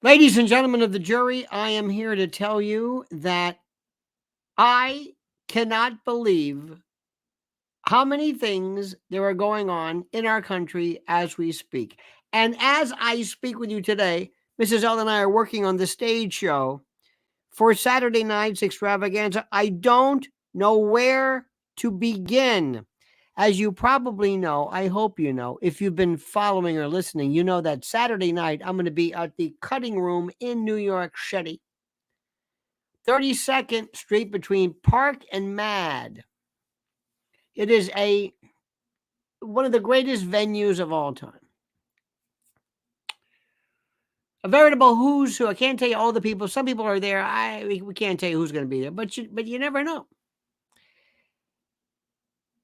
Ladies and gentlemen of the jury, I am here to tell you that I cannot believe how many things there are going on in our country as we speak. And as I speak with you today, Mrs. L and I are working on the stage show for Saturday night's extravaganza. I don't know where to begin. As you probably know, I hope you know, if you've been following or listening, you know that Saturday night I'm going to be at the Cutting Room in New York City, 32nd Street between Park and Mad. It is one of the greatest venues of all time. A veritable who's who. I can't tell you all the people. Some people are there. We can't tell you who's going to be there, but you never know.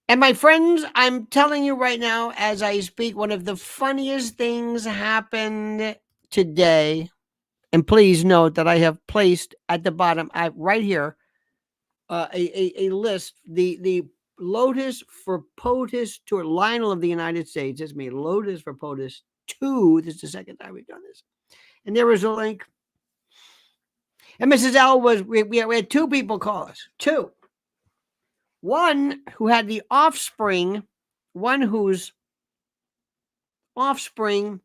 And my friends, I'm telling you right now, as I speak, one of the funniest things happened today. And please note that I have placed at the bottom, right here, a list. The Lotus for POTUS tour, Lionel of the United States. It's me, Lotus for POTUS 2. This is the second time we've done this. And there was a link. And Mrs. L we had two people call us. Two. One who had the offspring, one whose offspring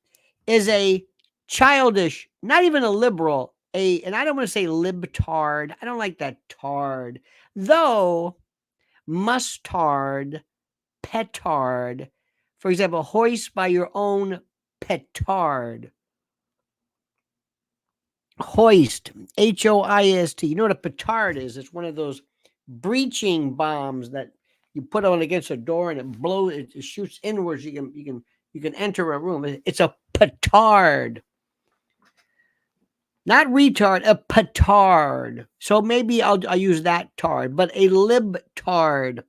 is a childish, not even a liberal, and I don't want to say libtard. I don't like that tard. Though mustard, petard, for example, hoist by your own petard. Hoist, Hoist. You know what a petard is? It's one of those breaching bombs that you put on against a door and it blows. It shoots inwards. You can enter a room. It's a petard, not retard. A petard. So maybe I'll use that tard, but a libtard.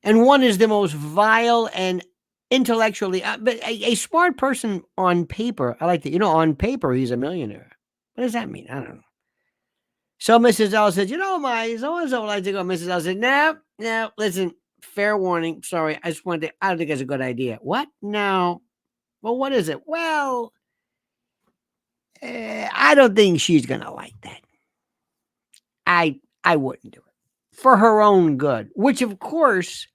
And one is the most vile and intellectually, but a smart person on paper. I like that. On paper he's a millionaire. What does that mean? I don't know. So Mrs. L said, my so-and-so would like to go. Mrs. L said, no, listen, fair warning. Sorry, I don't think it's a good idea. What? No. Well, what is it? Well, I don't think she's going to like that. I wouldn't do it. For her own good, which of course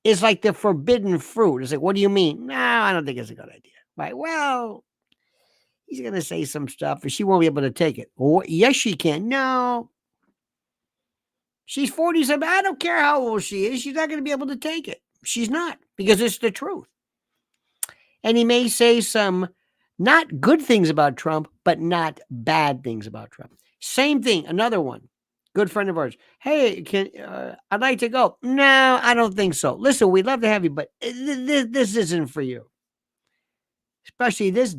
is like the forbidden fruit. It's like, what do you mean? No, I don't think it's a good idea. Right? Well, he's going to say some stuff and she won't be able to take it. Well, yes, she can. No. She's 47. I don't care how old she is. She's not going to be able to take it. She's not, because it's the truth. And he may say some not good things about Trump, but not bad things about Trump. Same thing. Another one. Good friend of ours. Hey, I'd like to go. No, I don't think so. Listen, we'd love to have you, but this isn't for you. Especially this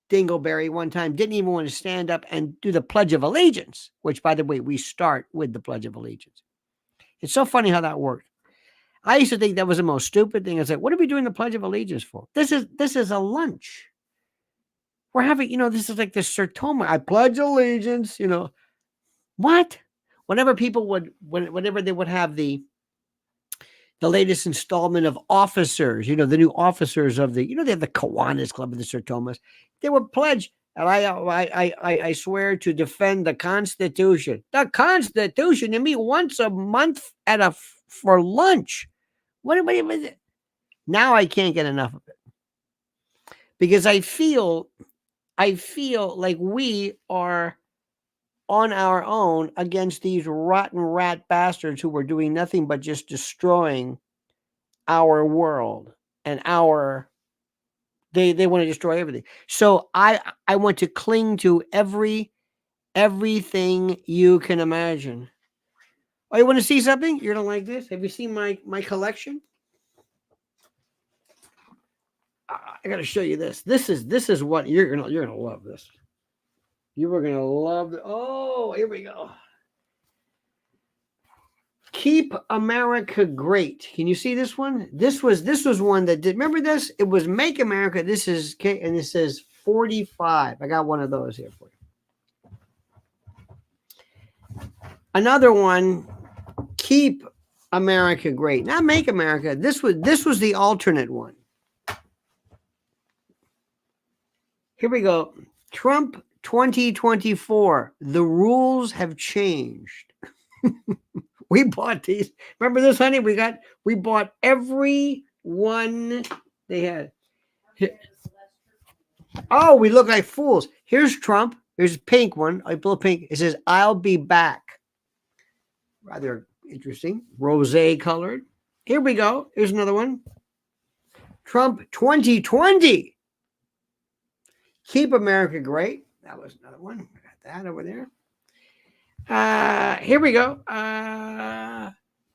dingleberry one time didn't even want to stand up and do the Pledge of Allegiance, which, by the way, we start with the Pledge of Allegiance. It's so funny how that worked. I used to think that was the most stupid thing. I was like, what are we doing the Pledge of Allegiance for? This is a lunch. We're having, this is like the Sertoma. I pledge allegiance, What? Whenever they would have the latest installment of officers, the new officers of the, they have the Kiwanis Club of the Sertomas. They would pledge, and I swear to defend the Constitution. The Constitution. You meet once a month for lunch. What is it? Now I can't get enough of it because I feel like we are on our own against these rotten rat bastards who were doing nothing but just destroying our world and they want to destroy everything. So I want to cling to everything you can imagine. Oh, you want to see something? You're gonna like this. Have you seen my collection? I gotta show you this. This is what you're gonna love this. You were gonna love it. Oh, here we go. Keep America Great. Can you see this one? This was one that did. Remember this? It was Make America. This is, and it says 45. I got one of those here for you. Another one. Keep America Great. Not Make America. This was the alternate one. Here we go. Trump 2024. The rules have changed. We bought these. Remember this, honey? We bought every one they had. Oh, we look like fools. Here's Trump. Here's a pink one, a little pink. It says, "I'll be back." Rather interesting. Rosé colored. Here we go. Here's another one. Trump 2020. Keep America great. That was another one. We got that over there. Here we go.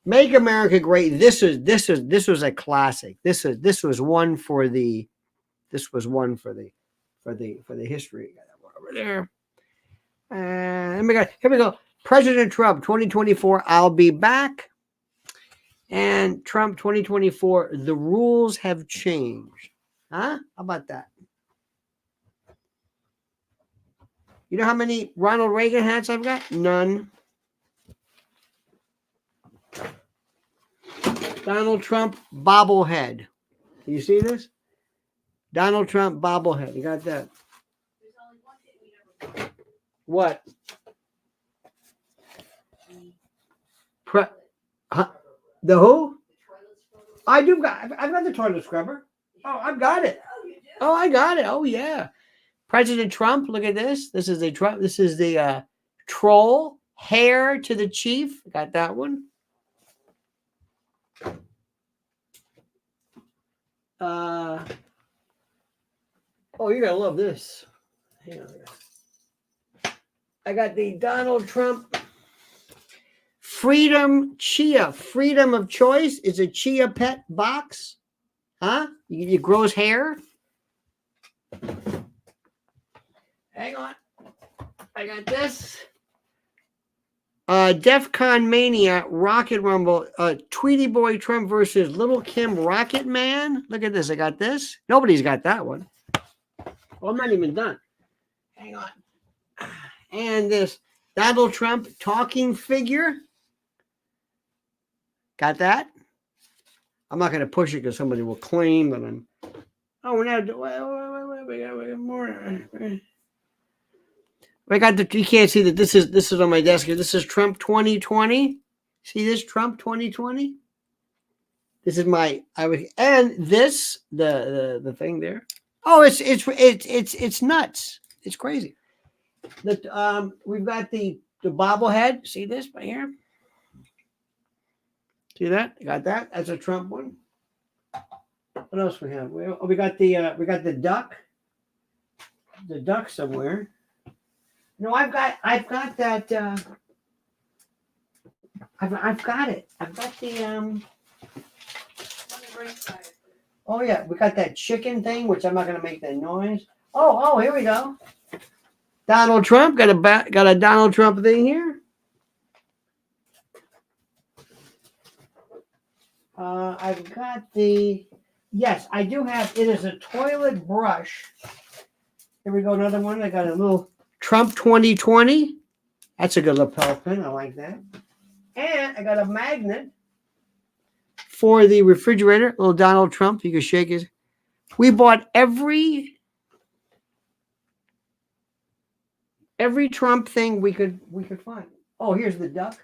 Make America great. This was a classic. This was one for the history. Got that one over there. Here we go. President Trump 2024. I'll be back. And Trump 2024. The rules have changed. Huh? How about that? You know how many Ronald Reagan hats I've got? None. Donald Trump bobblehead. Can you see this? Donald Trump bobblehead. You got that? What? The who? I've got the toilet scrubber. Oh, I've got it. Oh, I got it. Oh, yeah. President Trump, look at this. This is the troll hair to the chief. Got that one. Oh, you're gonna love this. Hang on. I got the Donald Trump Freedom Chia. Freedom of choice. It's a chia pet box. Huh? It grows hair. Hang on. I got this. DEFCON Mania Rocket Rumble. Tweety Boy Trump versus Little Kim Rocket Man. Look at this. I got this. Nobody's got that one. Well, I'm not even done. Hang on. And this Donald Trump talking figure. Got that? I'm not going to push it because somebody will claim that I'm. Oh, we're not. Wait, we got more. I got the. You can't see that this is on my desk here. This is Trump 2020. See this Trump 2020? This is and this the thing there. Oh, it's nuts. It's crazy. We've got the bobblehead. See this right here? See that? You got that? That's a Trump one. What else we have? We got the duck. The duck somewhere. No, I've got that. I've got it. I've got the Oh yeah, we got that chicken thing, which I'm not going to make that noise. Oh, here we go. Donald Trump got a Donald Trump thing here. I've got yes, I do have. It is a toilet brush. Here we go, another one. I got a little Trump 2020. That's a good lapel pin. I like that. And I got a magnet for the refrigerator. Little Donald Trump. You can shake his. We bought every Trump thing we could find. Oh, here's the duck.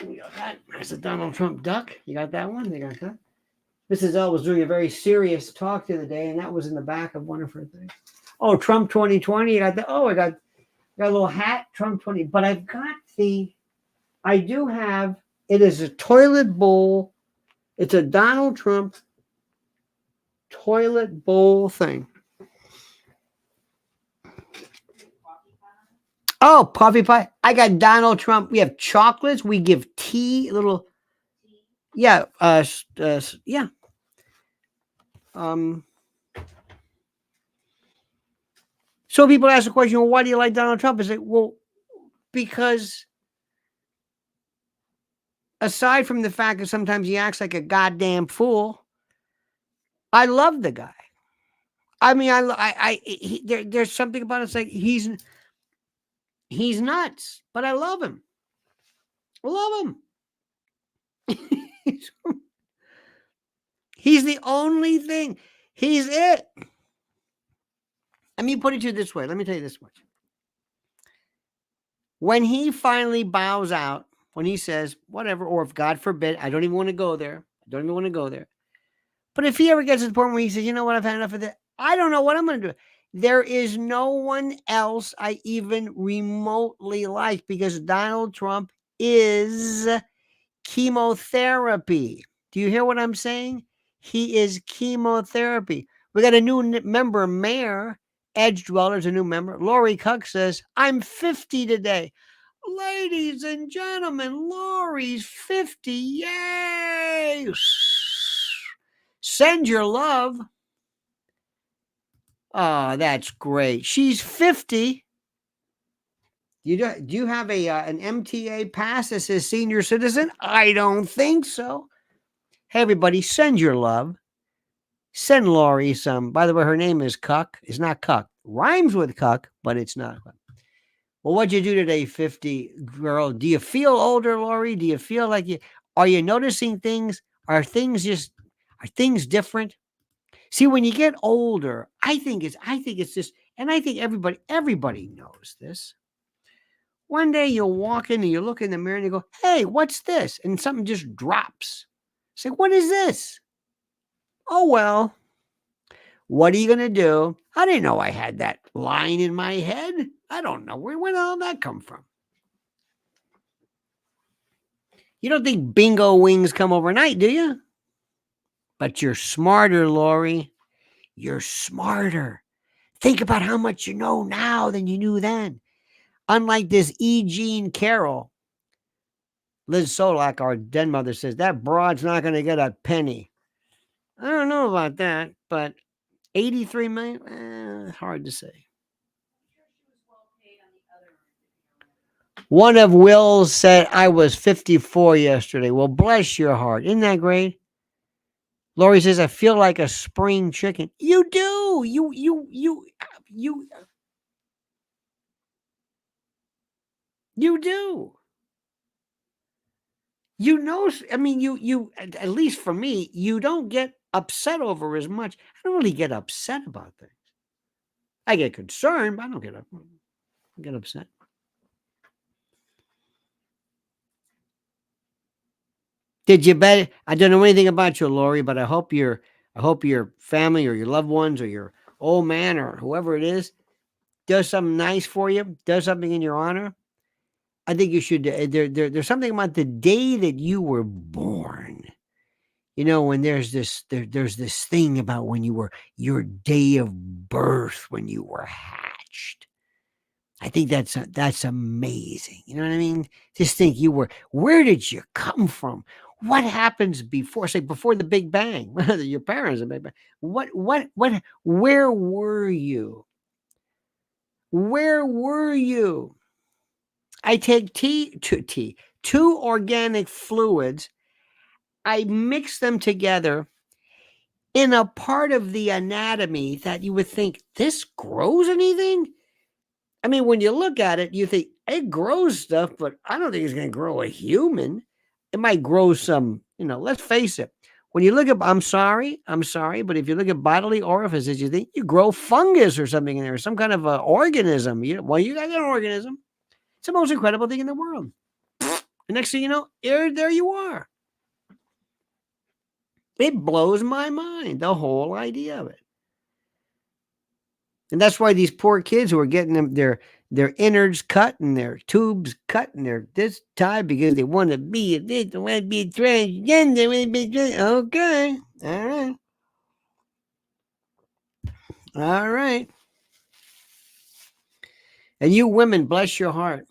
We got that. There's a Donald Trump duck. You got that one? They got that. Mrs. L was doing a very serious talk the other day, and that was in the back of one of her things. Oh, Trump 2020. You got that. Oh, I got a little hat, Trump 20. But I've got I do have, it is a toilet bowl. It's a Donald Trump toilet bowl thing. Oh, coffee pie. I got Donald Trump. We have chocolates. We give tea, little. Yeah. Yeah. So people ask the question, well, why do you like Donald Trump? I say, well, because aside from the fact that sometimes he acts like a goddamn fool, I love the guy. I mean, there's something about it. It's like he's nuts, but I love him. I love him. He's the only thing. He's it. Let me put it to you this way. Let me tell you this much. When he finally bows out, when he says, whatever, or if God forbid, I don't even want to go there. I don't even want to go there. But if he ever gets to the point where he says, you know what, I've had enough of that, I don't know what I'm going to do. There is no one else I even remotely like because Donald Trump is chemotherapy. Do you hear what I'm saying? He is chemotherapy. We got a new member, Mayor, Edge Dweller's a new member. Lori Cook says, I'm 50 today. Ladies and gentlemen, Lori's 50. Yay! Send your love. Oh, that's great. She's 50. Do you have an MTA pass that says senior citizen? I don't think so. Hey, everybody, send your love. Send Lori some. By the way, her name is Cuck. It's not Cuck. Rhymes with Cuck, but it's not Cuck. Well, what'd you do today, 50 girl? Do you feel older, Lori? Do you feel like are you noticing things? Are things different? See, when you get older, I think it's just, and I think everybody knows this. One day you'll walk in and you look in the mirror and you go, hey, what's this? And something just drops. Say, what is this? Oh, well, what are you going to do? I didn't know I had that line in my head. I don't know. Where did all that come from? You don't think bingo wings come overnight, do you? But you're smarter, Lori. You're smarter. Think about how much you know now than you knew then. Unlike this E. Jean Carroll, Liz Solak, our den mother, says that broad's not going to get a penny. I don't know about that, but 83 million, hard to say. One of Will's said, I was 54 yesterday. Well, bless your heart. Isn't that great? Lori says, I feel like a spring chicken. You do. You do. You know, I mean, you, at least for me, you don't get upset over as much. I don't really get upset about things. I get concerned, but I don't get upset. Did you bet? I don't know anything about you, Lori, but I hope your family or your loved ones or your old man or whoever it is does something nice for you, does something in your honor. I think you should. There's something about the day that you were born. You know, when there's this thing about when you were your day of birth, when you were hatched. I think that's amazing. You know what I mean? Just think where did you come from? What happens before, say, before the Big Bang? Your parents, the Big Bang. Where were you? Where were you? I take two organic fluids. I mix them together in a part of the anatomy that you would think this grows anything. I mean, when you look at it, you think it grows stuff, but I don't think it's going to grow a human. It might grow some, let's face it. When you look at, I'm sorry, but if you look at bodily orifices, you think you grow fungus or something in there, some kind of organism. You got an organism. It's the most incredible thing in the world. The next thing you know, there you are. It blows my mind, the whole idea of it. And that's why these poor kids who are getting their innards cut and their tubes cut and they're this tied because they want to be this, they want to be transgender. Okay. All right. All right. And you women, bless your heart.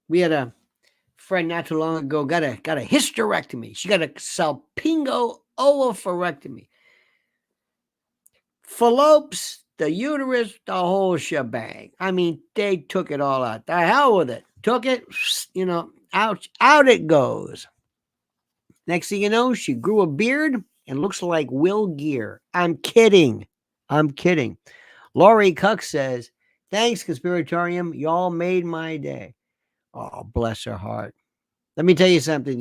We had a friend not too long ago got a hysterectomy. She got a salpingo-oophorectomy. Phallopes, the uterus, the whole shebang. I mean, they took it all out. The hell with it. Took it, out it goes. Next thing you know, she grew a beard and looks like Will Gear. I'm kidding. Lori Cook says, thanks, Conspiratorium. Y'all made my day. Oh, bless her heart. Let me tell you something.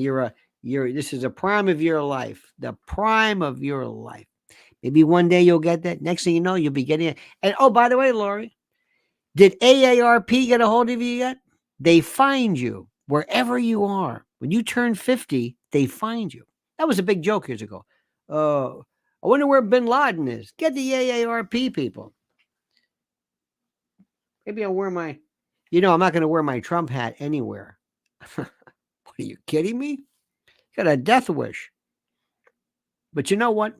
This is a prime of your life. The prime of your life. Maybe one day you'll get that. Next thing you know, you'll be getting it. And oh, by the way, Lori, did AARP get a hold of you yet? They find you wherever you are. When you turn 50, they find you. That was a big joke years ago. I wonder where Bin Laden is. Get the AARP people. Maybe I'll wear my, I'm not going to wear my Trump hat anywhere. What, are you kidding me? Got a death wish. But you know what?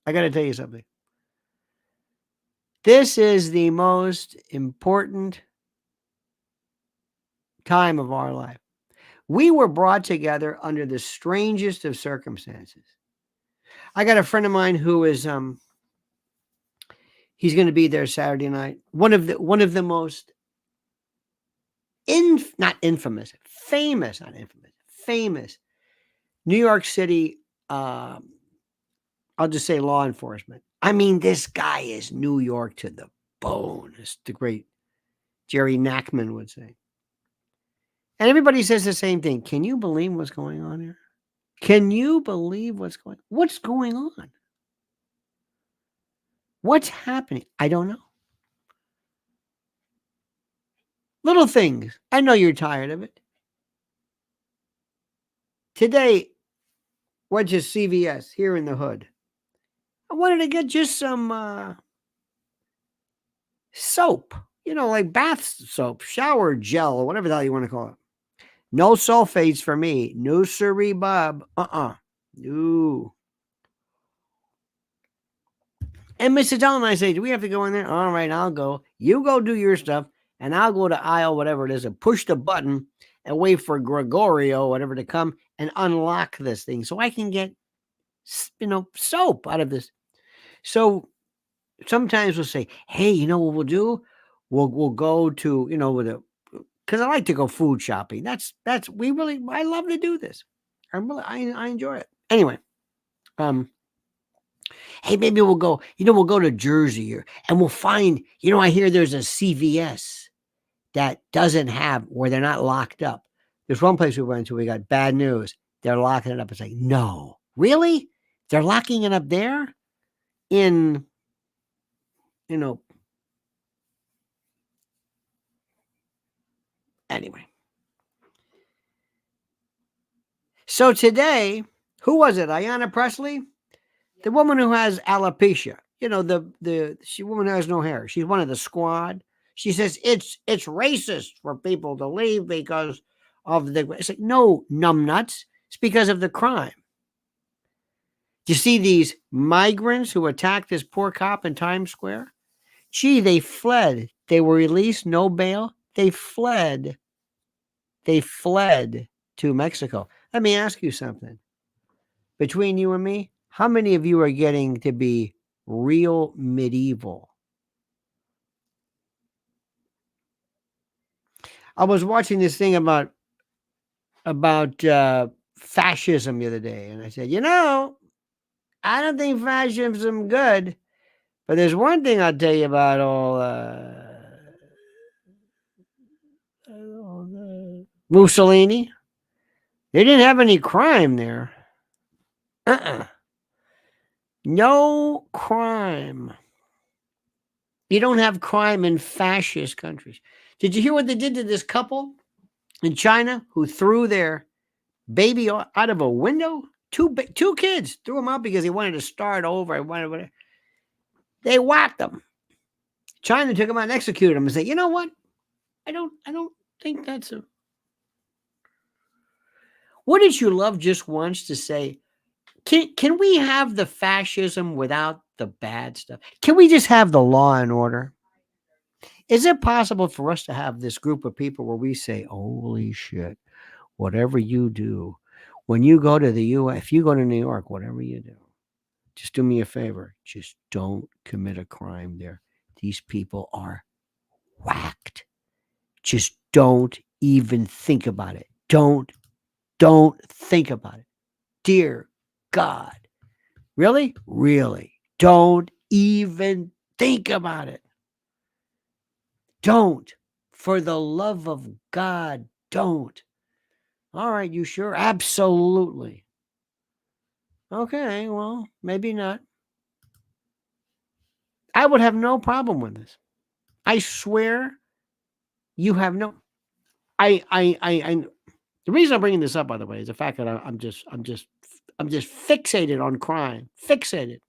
I got to tell you something. This is the most important time of our life. We were brought together under the strangest of circumstances. I got a friend of mine who is he's going to be there Saturday night. One of the most not infamous, famous, not infamous, famous New York City I'll just say law enforcement. I mean, this guy is New York to the bone, as the great Jerry Nachman would say. And everybody says the same thing. Can you believe what's going on here? Can you believe what's going on? What's going on? What's happening? I don't know. Little things. I know you're tired of it. Today, went to CVS here in the hood. I wanted to get just some soap, like bath soap, shower gel, or whatever the hell you want to call it. No sulfates for me. No siree, Bob. No. And Mr. Tell I say, do we have to go in there? All right, I'll go. You go do your stuff, and I'll go to aisle, whatever it is, and push the button and wait for Gregorio, whatever, to come and unlock this thing so I can get, soap out of this. So sometimes we'll say, hey, you know what we'll do? We'll go to, because I like to go food shopping. I love to do this. I enjoy it. Anyway, hey, maybe we'll go to Jersey and we'll find, I hear there's a CVS that doesn't have, where they're not locked up. There's one place we went to, we got bad news. They're locking it up. It's like, no, really? They're locking it up there in, anyway. So today, who was it? Ayanna Presley? The woman who has alopecia. The woman who has no hair. She's one of the squad. She says it's racist for people to leave because of the. It's like, no, numbnuts. It's because of the crime. Do you see these migrants who attacked this poor cop in Times Square? Gee, they fled. They were released, no bail. They fled. They fled to Mexico. Let me ask you something. Between you and me, how many of you are getting to be real medieval? I was watching this thing about fascism the other day, and I said, I don't think fascism good, but there's one thing I'll tell you about all Mussolini. They didn't have any crime there. No crime. You don't have crime in fascist countries. Did you hear what they did to this couple in China who threw their baby out of a window? Two kids threw them out because he wanted to start over. They whacked them. China took him out and executed him and said, you know what? I don't think that's a. Wouldn't you love just once to say, can we have the fascism without the bad stuff? Can we just have the law and order? Is it possible for us to have this group of people where we say, holy shit, whatever you do, when you go to the U.S., if you go to New York, whatever you do, just do me a favor. Just don't commit a crime there. These people are whacked. Just don't even think about it. Don't think about it. Dear God. Really? Really. Don't even think about it. Don't. For the love of God, don't. All right, you sure? Absolutely. Okay, well, maybe not. I would have no problem with this. I swear you have no. I the reason I'm bringing this up, by the way, is the fact that I'm just fixated on crime. Fixated.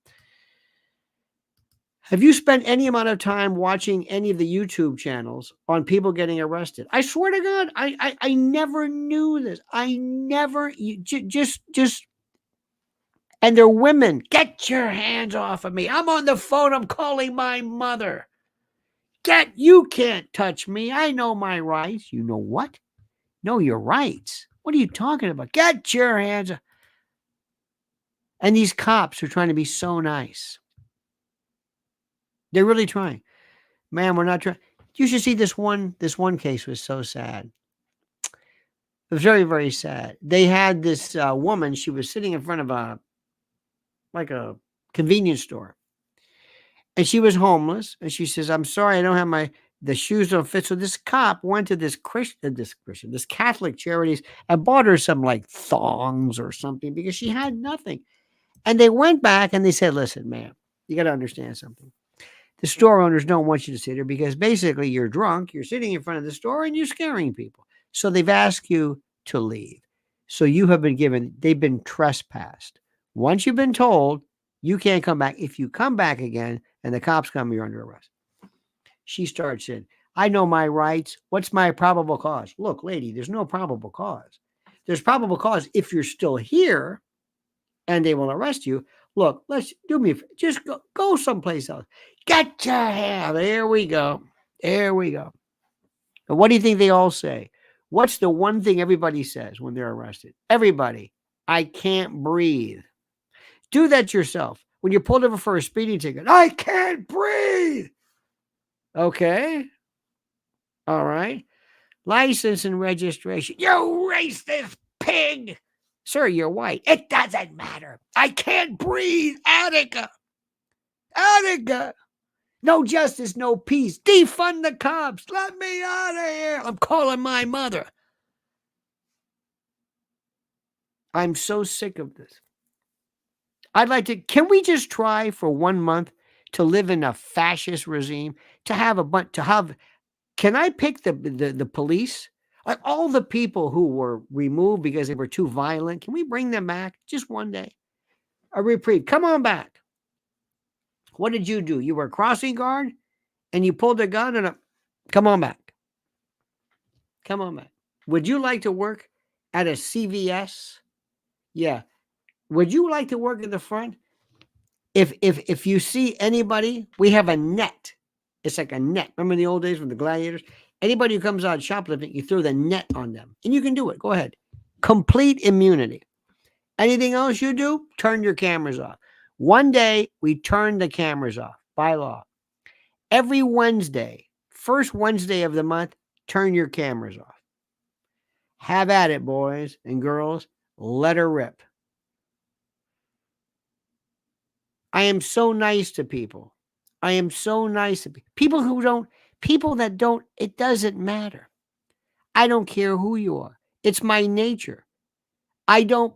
Have you spent any amount of time watching any of the YouTube channels on people getting arrested? I swear to God, I never knew this. I never just and they're women. Get your hands off of me. I'm on the phone. I'm calling my mother. You can't touch me. I know my rights. You know what? Know your rights. What are you talking about? Get your hands off. And these cops are trying to be so nice. They're really trying. Man, we're not trying. You should see this one case was so sad. It was very, very sad. They had this woman, she was sitting in front of a convenience store. And she was homeless. And she says, I'm sorry, I don't have the shoes don't fit. So this cop went to this Catholic charities and bought her some like thongs or something because she had nothing. And they went back and they said, listen, ma'am, you got to understand something. The store owners don't want you to sit here because basically you're drunk, you're sitting in front of the store and you're scaring people. So they've asked you to leave. So they've been trespassed. Once you've been told, you can't come back. If you come back again and the cops come, you're under arrest. She starts saying, I know my rights. What's my probable cause? Look, lady, there's no probable cause. There's probable cause if you're still here and they will arrest you. Look, let's do me. Just go someplace else. Get your hand. There we go. There we go. And what do you think they all say? What's the one thing everybody says when they're arrested? Everybody, I can't breathe. Do that yourself. When you're pulled over for a speeding ticket, I can't breathe. Okay. All right. License and registration. You racist pig. Sir, you're white. It doesn't matter. I can't breathe. Attica. No justice, no peace. Defund the cops. Let me out of here. I'm calling my mother. I'm so sick of this. Can we just try for 1 month to live in a fascist regime? Can I pick the police? Like all the people who were removed because they were too violent, can we bring them back just one day? A reprieve. Come on back. What did you do? You were a crossing guard and you pulled a gun and come on back. Come on back. Would you like to work at a CVS? Yeah. Would you like to work in the front? If you see anybody, we have a net. It's like a net. Remember in the old days with the gladiators? Anybody who comes out shoplifting, you throw the net on them. And you can do it. Go ahead. Complete immunity. Anything else you do, turn your cameras off. One day, we turn the cameras off by law. Every Wednesday, first Wednesday of the month, turn your cameras off. Have at it, boys and girls. Let her rip. I am so nice to people. I am so nice to people that don't, it doesn't matter. I don't care who you are. It's my nature. I don't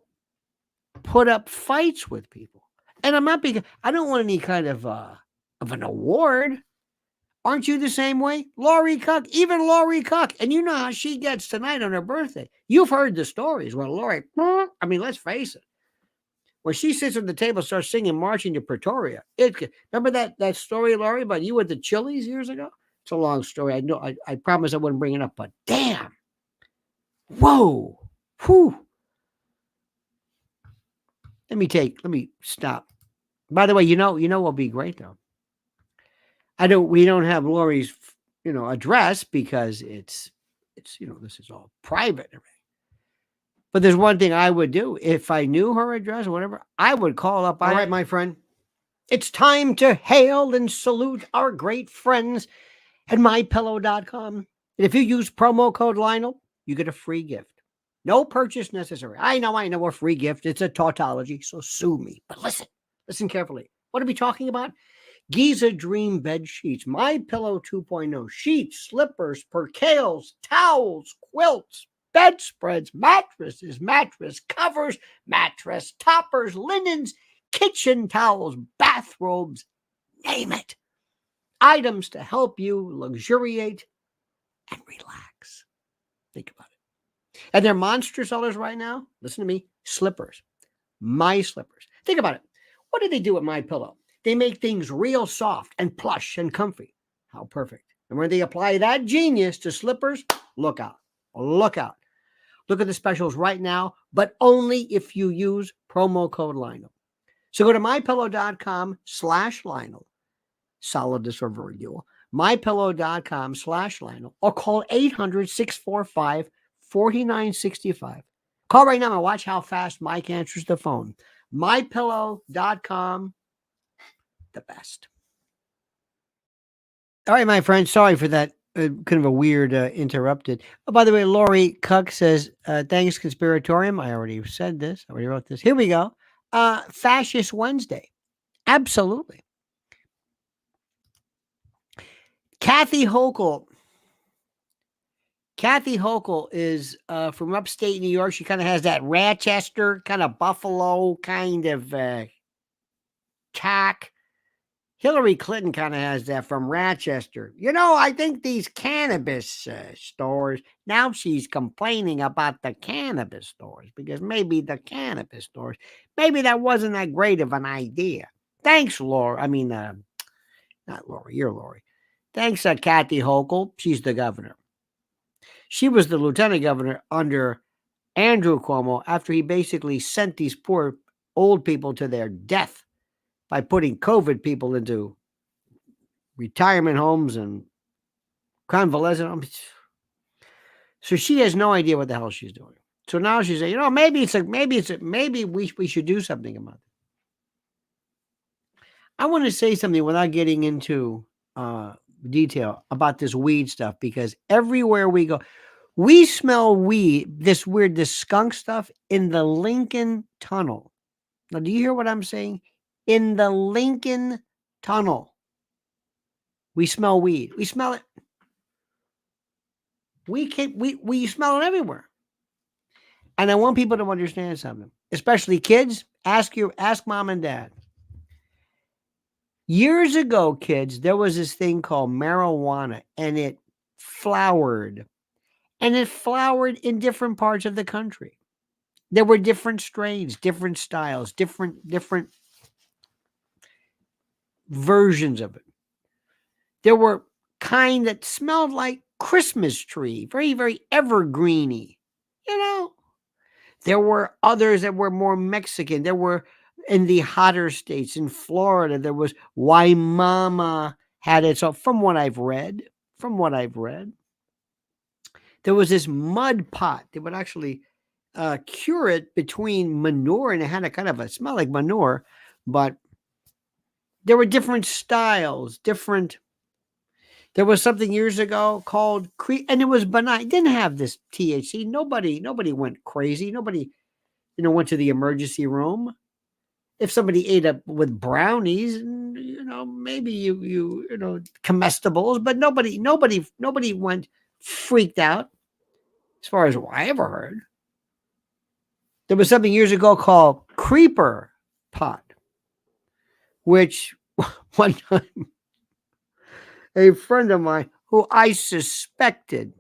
put up fights with people. And I'm not I don't want any kind of an award. Aren't you the same way? Even Laurie Cook. And you know how she gets tonight on her birthday. You've heard the stories. Well, Laurie, I mean, let's face it. When she sits at the table and starts singing Marching to Pretoria, remember that story, Laurie, about you at the Chili's years ago? It's a long story. I know. I promise I wouldn't bring it up, but damn. Whoa. Whew. Let me stop. By the way, you know what'll be great though. We don't have Laurie's, address because it's this is all private and everything. But there's one thing I would do. If I knew her address or whatever, I would call up. All right, my friend. It's time to hail and salute our great friends at mypillow.com. And if you use promo code Lionel, you get a free gift. No purchase necessary. I know a free gift. It's a tautology, so sue me. But listen carefully. What are we talking about? Giza Dream Bed Sheets, My Pillow 2.0, sheets, slippers, percales, towels, quilts, bedspreads, mattresses, mattress covers, mattress toppers, linens, kitchen towels, bathrobes, name it. items to help you luxuriate and relax. Think about it. And they're monster sellers right now. Listen to me. Slippers. My slippers. Think about it. What do they do with my pillow? They make things real soft and plush and comfy. How perfect. And when they apply that genius to slippers, look out. Look out. Look at the specials right now, but only if you use promo code Lionel. So go to mypillow.com/Lionel. Solid this or very dual. mypillow.com/Lionel or call 800-645-4965. Call right now and watch how fast Mike answers the phone. mypillow.com, the best. All right, my friend. Sorry for that kind of a weird interrupted. Oh, by the way, Lori Cuck says, thanks, Conspiratorium. I already said this. I already wrote this. Here we go. Fascist Wednesday. Absolutely. Kathy Hochul. Kathy Hochul is from upstate New York. She kind of has that Rochester, kind of Buffalo kind of tack. Hillary Clinton kind of has that from Rochester. You know, I think these cannabis stores, now she's complaining about the cannabis stores because maybe the cannabis stores, maybe that wasn't that great of an idea. Thanks, Laura. I mean, not Lori, you're Lori. Thanks, Kathy Hochul. She's the governor. She was the lieutenant governor under Andrew Cuomo after he basically sent these poor old people to their death by putting COVID people into retirement homes and convalescent homes. So she has no idea what the hell she's doing. So now she's saying, you know, maybe we should do something about it. I want to say something without getting into detail about this weed stuff because everywhere we go, we smell weed, this skunk stuff in the Lincoln Tunnel. Now, do you hear what I'm saying? In the Lincoln Tunnel, we smell weed. We smell it. We smell it everywhere. And I want people to understand something, especially kids. Ask mom and dad. Years ago, kids, there was this thing called marijuana, and it flowered. And it flowered in different parts of the country. There were different strains, different styles, different versions of it. There were kind that smelled like Christmas tree, very, very evergreeny. You know, there were others that were more Mexican. There were in the hotter states in Florida. There was Why Mama had it. So from what I've read, there was this mud pot. They would actually cure it between manure, and it had a kind of a smell like manure, but there were different styles, There was something years ago called and it was benign. It didn't have this THC. Nobody went crazy. Nobody, went to the emergency room. If somebody ate up with brownies, maybe you comestibles, but nobody went freaked out. As far as I ever heard, there was something years ago called creeper pot, which one time a friend of mine who I suspected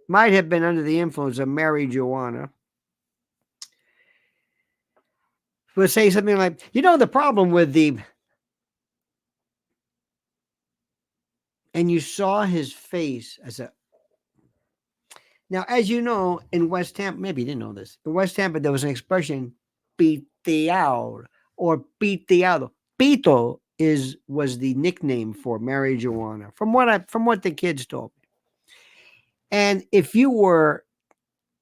might have been under the influence of marijuana would say something like, the problem with and you saw his face now, as you know, in West Tampa, maybe you didn't know this, in West Tampa, there was an expression, piteado, or piteado. Pito was the nickname for marijuana, from what the kids told me. And if you were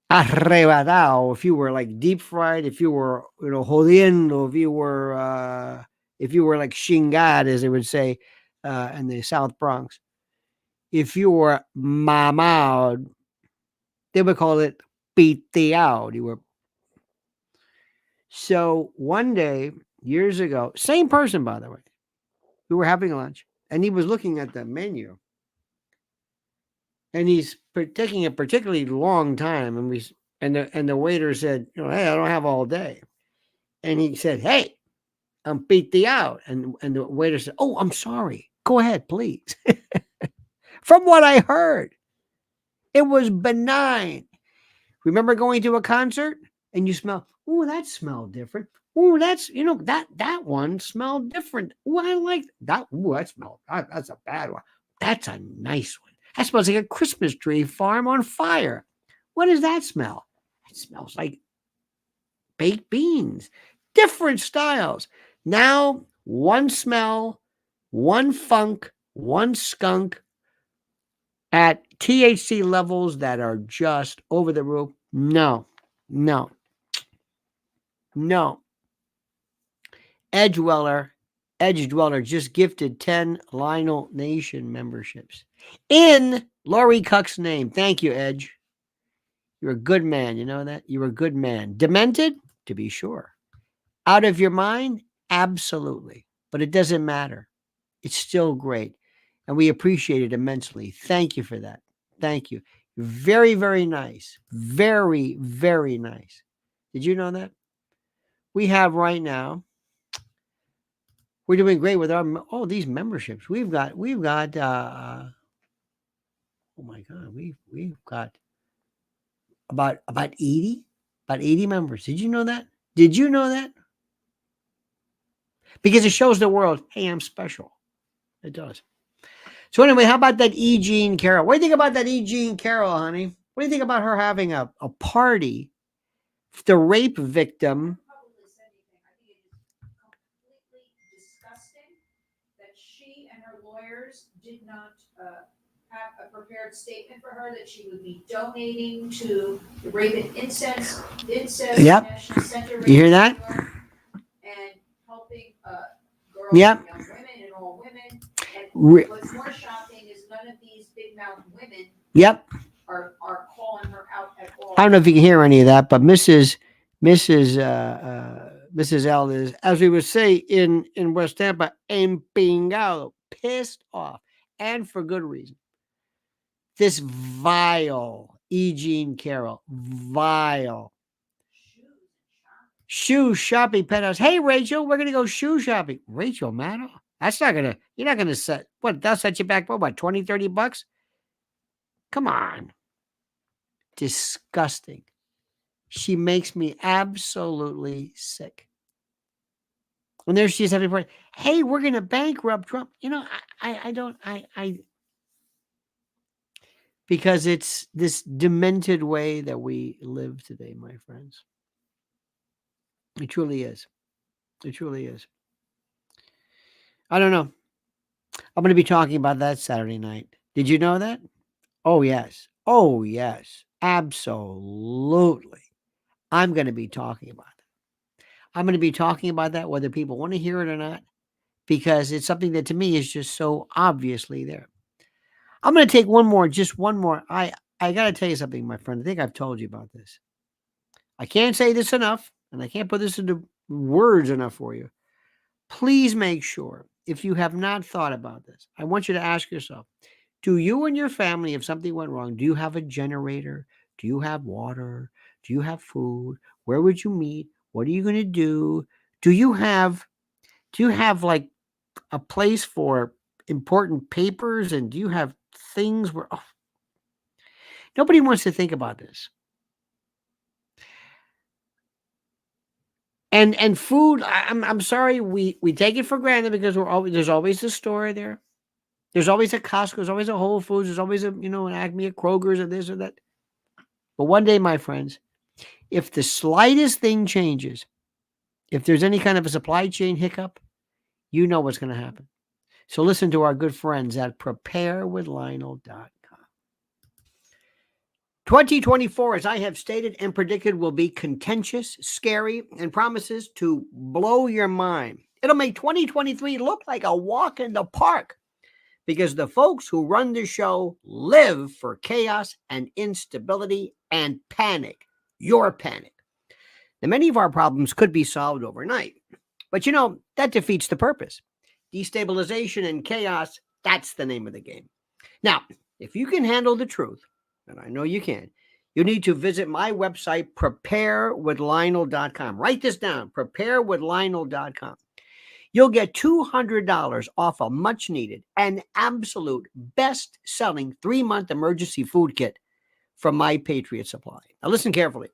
arrebatado, if you were like deep fried, if you were jodiendo, if you were like chingad, as they would say in the South Bronx, if you were mamado, they would call it piteado. You were. So one day, years ago, same person, by the way, we were having lunch, and he was looking at the menu, and he's taking a particularly long time, and the waiter said, hey, I don't have all day, and he said, hey, I'm piteado, and the waiter said, oh, I'm sorry, Go ahead, please. From what I heard, it was benign. Remember going to a concert and you smell, oh, that smelled different. Oh, that's, that one smelled different. Oh, I like that. Oh, that's a bad one. That's a nice one. That smells like a Christmas tree farm on fire. What does that smell? It smells like baked beans. Different styles. Now, one smell, one funk, one skunk at THC levels that are just over the roof. No. Edge Dweller just gifted 10 Lionel Nation memberships in Lori Cuck's name. Thank you, Edge. You're a good man. You know that? You're a good man. Demented? To be sure. Out of your mind? Absolutely. But it doesn't matter. It's still great. And we appreciate it immensely. Thank you for that. Thank you. Very, very nice. Very, very nice. Did you know that? We have right now, we're doing great with these memberships. We've got oh my God, we've got about 80 members. Did you know that? Because it shows the world, hey, I'm special. It does. So anyway, how about that E. Jean Carroll? What do you think about that E. Jean Carroll, honey? What do you think about her having a party? The rape victim. I think it is completely disgusting that she and her lawyers did not have a prepared statement for her that she would be donating to the Rape and Incest Yep. National Center. You hear that? And helping girls, Yep. young women, and all women. And what's more shocking is none of these big mountain women. Yep. Are calling her out at all. I don't know if you can hear any of that, but Mrs. L is, as we would say in West Tampa, empingado, pissed off, and for good reason. This vile E. Jean Carroll, vile. Shoe shopping penthouse. Hey, Rachel, we're gonna go shoe shopping. Rachel, man, you're not gonna set what? They'll set you back for what? $20-$30? Come on. Disgusting. She makes me absolutely sick. And there she is having a party. Hey, we're going to bankrupt Trump. Because it's this demented way that we live today, my friends. It truly is. It truly is. I don't know. I'm going to be talking about that Saturday night. Did you know that? Oh, yes. Oh, yes. Absolutely. I'm going to be talking about it. I'm going to be talking about that whether people want to hear it or not, because it's something that to me is just so obviously there. I'm going to take just one more. I got to tell you something, my friend. I think I've told you about this. I can't say this enough, and I can't put this into words enough for you. Please make sure, if you have not thought about this, I want you to ask yourself, do you and your family, if something went wrong, do you have a generator? Do you have water? Do you have food? Where would you meet? What are you going to do? Do you have like a place for important papers? And do you have things where nobody wants to think about this? And food, I'm sorry, we take it for granted because there's always a store there. There's always a Costco, there's always a Whole Foods, there's always an Acme, a Kroger's, or this or that. But one day, my friends, if the slightest thing changes, if there's any kind of a supply chain hiccup, you know what's going to happen. So listen to our good friends at preparewithlionel.com. 2024, as I have stated and predicted, will be contentious, scary, and promises to blow your mind. It'll make 2023 look like a walk in the park because the folks who run the show live for chaos and instability and panic. Your panic. Now, many of our problems could be solved overnight, but that defeats the purpose. Destabilization and chaos, that's the name of the game. Now, if you can handle the truth, and I know you can, you need to visit my website, preparewithlionel.com. Write this down, preparewithlionel.com. You'll get $200 off a much needed and absolute best selling 3-month emergency food kit from My Patriot Supply. Now, listen carefully.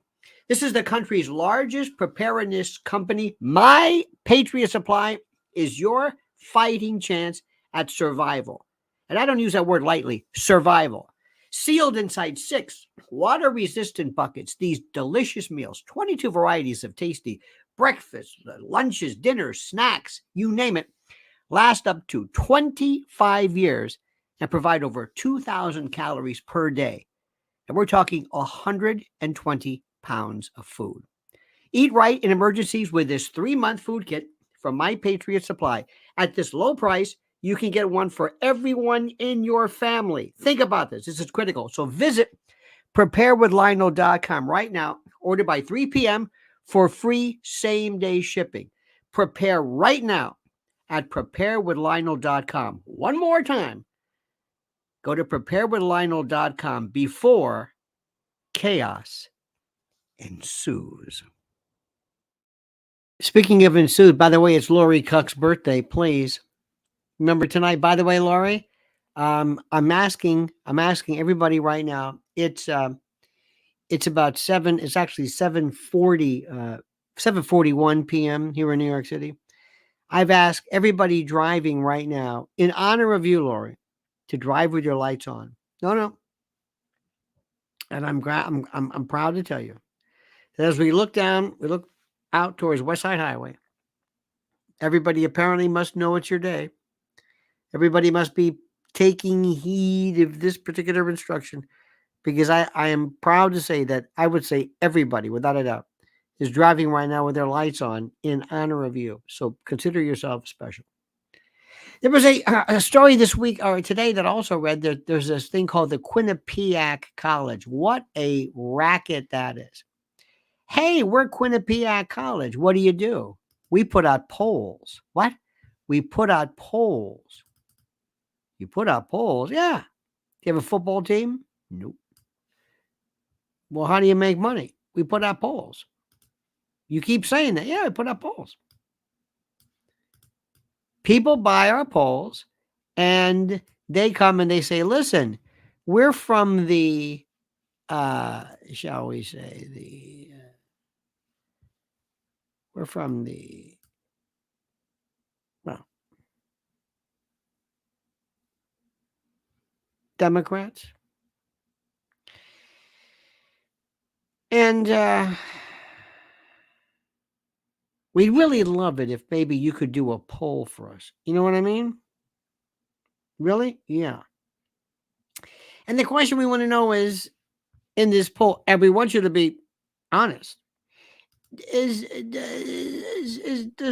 This is the country's largest preparedness company. My Patriot Supply is your fighting chance at survival. And I don't use that word lightly, survival. Sealed inside 6 water-resistant buckets, these delicious meals, 22 varieties of tasty breakfasts, lunches, dinners, snacks, you name it, last up to 25 years and provide over 2,000 calories per day. And we're talking 120 pounds of food. Eat right in emergencies with this 3-month food kit from My Patriot Supply. At this low price, you can get one for everyone in your family. Think about this. This is critical. So visit preparewithlionel.com right now. Order by 3 p.m. for free same-day shipping. Prepare right now at preparewithlionel.com. One more time. Go to preparewithlionel.com before chaos ensues. Speaking of ensues, by the way, it's Lori Cuck's birthday. Please remember tonight. By the way, Lori, I'm asking everybody right now. It's about 7. It's actually 7:41 p.m. here in New York City. I've asked everybody driving right now, in honor of you, Lori, to drive with your lights on. No. And I'm proud to tell you that as we look out towards West Side Highway, everybody apparently must know it's your day. Everybody must be taking heed of this particular instruction, because I am proud to say that I would say everybody, without a doubt, is driving right now with their lights on in honor of you. So consider yourself special. There was a story this week or today that I also read that there's this thing called the Quinnipiac College. What a racket that is. Hey, we're Quinnipiac College. What do? We put out polls. What? We put out polls. You put out polls? Yeah. Do you have a football team? Nope. Well, how do you make money? We put out polls. You keep saying that. Yeah, we put out polls. People buy our polls and they come and they say, listen, we're from the, shall we say, we're from the, well, Democrats. And we'd really love it if maybe you could do a poll for us. You know what I mean? Really? Yeah. And the question we want to know is, in this poll, and we want you to be honest, does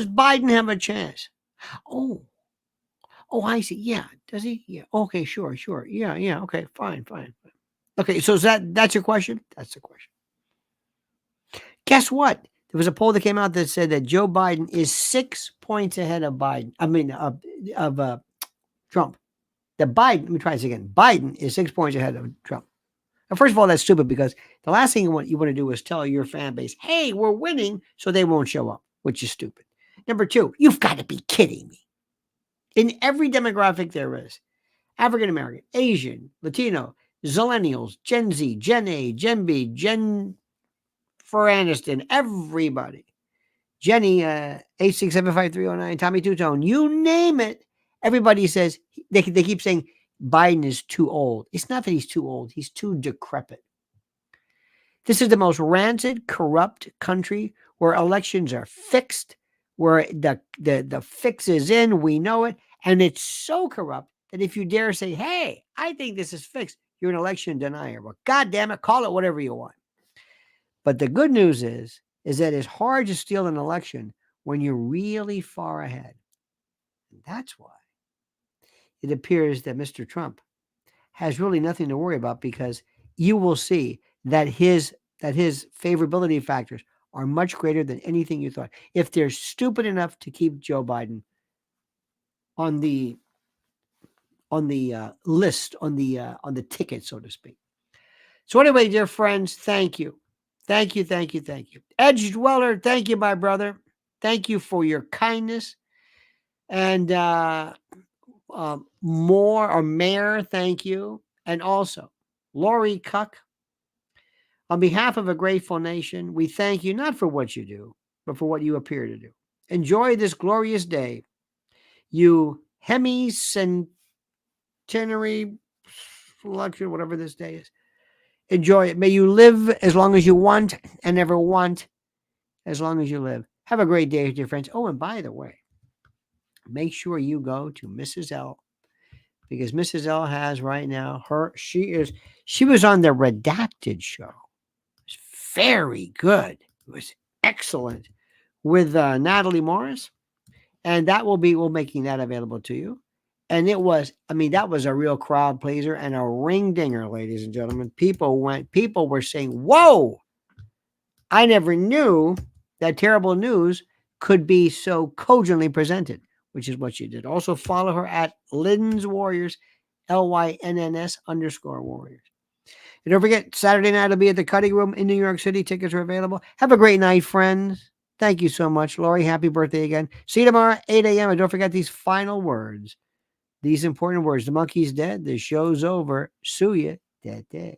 Biden have a chance? Oh, I see. Yeah. Does he? Yeah. Okay, sure. Yeah. Okay, fine. Okay, so that's your question? That's the question. Guess what? There was a poll that came out that said that Joe Biden is 6 points ahead of Trump. Let me try this again. Biden is 6 points ahead of Trump. Now, first of all, that's stupid, because the last thing you want to do is tell your fan base, hey, we're winning, so they won't show up, which is stupid. Number 2, you've got to be kidding me. In every demographic there is, African American, Asian, Latino, Zillennials, Gen Z, Gen A, Gen B, Gen for Aniston, everybody. Jenny, 8675309, Tommy Two-Tone, you name it. Everybody says, they keep saying Biden is too old. It's not that he's too old. He's too decrepit. This is the most rancid, corrupt country where elections are fixed, where the fix is in, we know it, and it's so corrupt that if you dare say, hey, I think this is fixed, you're an election denier. Well, God damn it, call it whatever you want. But the good news is that it's hard to steal an election when you're really far ahead. And that's why it appears that Mr. Trump has really nothing to worry about, because you will see that his favorability factors are much greater than anything you thought. If they're stupid enough to keep Joe Biden on the list, on the ticket, so to speak. So anyway, dear friends, thank you. Thank you. Edge Dweller, thank you, my brother. Thank you for your kindness. And more or mayor, thank you. And also, Lori Cuck, on behalf of a grateful nation, we thank you not for what you do, but for what you appear to do. Enjoy this glorious day. You hemicentenary luxury, whatever this day is. Enjoy it. May you live as long as you want and never want as long as you live. Have a great day, dear friends. Oh, and by the way, make sure you go to Mrs. L, because Mrs. L has right now she was on the Redacted show. It was very good. It was excellent with Natalie Morris, and we're making that available to you. And that was a real crowd pleaser and a ring dinger, ladies and gentlemen. People were saying, "Whoa, I never knew that terrible news could be so cogently presented," which is what she did. Also follow her at Lynn's Warriors, LYNNS_Warriors. And don't forget, Saturday night will be at the Cutting Room in New York City. Tickets are available. Have a great night, friends. Thank you so much. Lori, happy birthday again. See you tomorrow, 8 a.m. And don't forget these final words. These important words. The monkey's dead. The show's over. Sue ya. Dead.